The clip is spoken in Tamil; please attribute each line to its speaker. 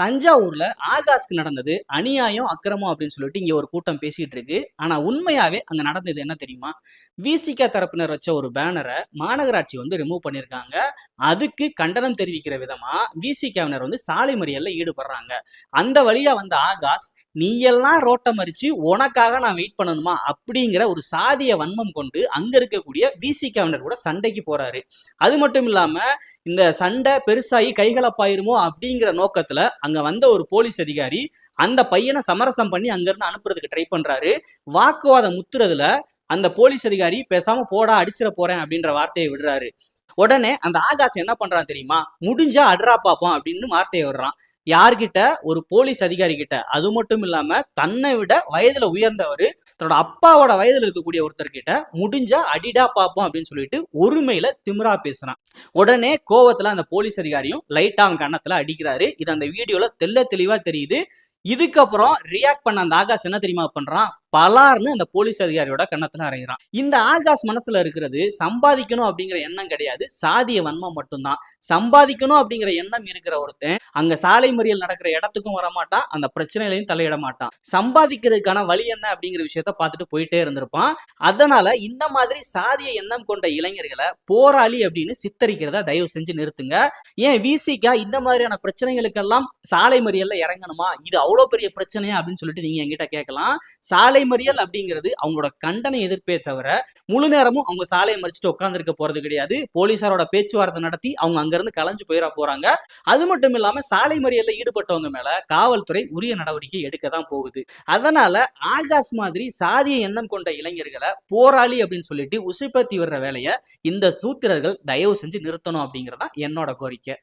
Speaker 1: தஞ்சாவூர்ல ஆகாஷ்க்கு நடந்தது அநியாயம் அக்கிரமம் அப்படின்னு சொல்லிட்டு இங்க ஒரு கூட்டம் பேசிட்டு இருக்கு. ஆனா உண்மையாவே அங்க நடந்தது என்ன தெரியுமா? விசிக தரப்பினர் வச்ச ஒரு பேனரை மாநகராட்சி ரிமூவ் பண்ணிருக்காங்க. அதுக்கு கண்டனம் தெரிவிக்கிற விதமா விசிகவினர் சாலை மறியல்ல ஈடுபடுறாங்க. அந்த வழியா வந்த ஆகாஷ், நீ எல்லாம் ரோட்டை மறிச்சு உனக்காக நான் வெயிட் பண்ணணுமா அப்படிங்கிற ஒரு சாதிய வன்மம் கொண்டு அங்க இருக்கக்கூடிய விசிகவினர் கூட சண்டைக்கு போறாரு. அது மட்டும் இல்லாம இந்த சண்டை பெருசாகி கைகலப்பாயிருமோ அப்படிங்கிற நோக்கத்துல அங்க வந்த ஒரு போலீஸ் அதிகாரி அந்த பையனை சமரசம் பண்ணி அங்க இருந்து அனுப்புறதுக்கு ட்ரை பண்றாரு. வாக்குவாதம் முத்துறதுல அந்த போலீஸ் அதிகாரி பேசாம போடா அடிச்சிட போறேன் அப்படின்ற வார்த்தையை விடுறாரு. உடனே அந்த ஆகாஷ் என்ன பண்றான் தெரியுமா? முடிஞ்சா அட்ரா பாப்போம் அப்படின்னு வார்த்தையை விடுறான். யார்கிட்ட? ஒரு போலீஸ் அதிகாரி கிட்ட. அது மட்டும் இல்லாம தன்னை விட வயதுல உயர்ந்தவர், தன்னோட அப்பாவோட வயதுல இருக்கக்கூடிய ஒருத்தர் கிட்ட முடிஞ்சா அடிடா பாப்போம் அப்படின்னு சொல்லிட்டு ஒருமையில திமிரா பேசுறான். உடனே கோவத்துல அந்த போலீஸ் அதிகாரியும் லைட்டா அவன் கன்னத்துல அடிக்கிறாரு. இது அந்த வீடியோல தெள்ள தெளிவா தெரியுது. இதுக்கப்புறம் ரியாக்ட் பண்ண அந்த ஆகாஷ் என்ன தெரியுமா பண்றான்? பலார்னு அந்த போலீஸ் அதிகாரியோட கன்னத்துல அறையிறான். இந்த ஆகாஷ் மனசுல இருக்கிறது சம்பாதிக்கணும் அப்படிங்கிற எண்ணம் கிடையாது, சாதிய வன்மம் மட்டும்தான். சம்பாதிக்கணும் அப்படிங்கிற எண்ணம் இருக்கிற ஒருத்தன் அங்க சாலை மறியல் நடக்கிற இடத்துக்கும் வரமாட்டான், அந்த பிரச்சனையிலையும் தலையிட மாட்டான். சம்பாதிக்கிறதுக்கான வழி என்ன அப்படிங்கிற விஷயத்த பார்த்துட்டு போயிட்டே இருந்திருப்பான். அதனால இந்த மாதிரி சாதிய எண்ணம் கொண்ட இளைஞர்களை போராளி அப்படின்னு சித்தரிக்கிறத தயவு செஞ்சு நிறுத்துங்க. ஏன் விசிகா இந்த மாதிரியான பிரச்சனைகளுக்கெல்லாம் சாலை மறியல்ல இறங்கணுமா? இது அவ்வளவு பெரிய பிரச்சனையா அப்படின்னு சொல்லிட்டு நீங்க என்கிட்ட கேட்கலாம். சாலை மறியல் அப்படிங்கிறது அவங்களோட கண்டன எதிர்ப்பே தவிர முழு நேரமும் அவங்க சாலையை மறிச்சுட்டு உட்கார்ந்துருக்க போறது கிடையாது. போலீசாரோட பேச்சுவார்த்தை நடத்தி அவங்க அங்கிருந்து கலைஞ்சு போயிட போறாங்க. அது மட்டும் இல்லாம சாலை மறியல்ல ஈடுபட்டவங்க மேல காவல்துறை உரிய நடவடிக்கை எடுக்க தான் போகுது. அதனால ஆகாஷ் மாதிரி சாதிய எண்ணம் கொண்ட இளைஞர்களை போராளி அப்படின்னு சொல்லிட்டு உசுப்பத்தி வர்ற வேலையை இந்த சூத்திரர்கள் தயவு செஞ்சு நிறுத்தணும் அப்படிங்கறதான் என்னோட கோரிக்கை.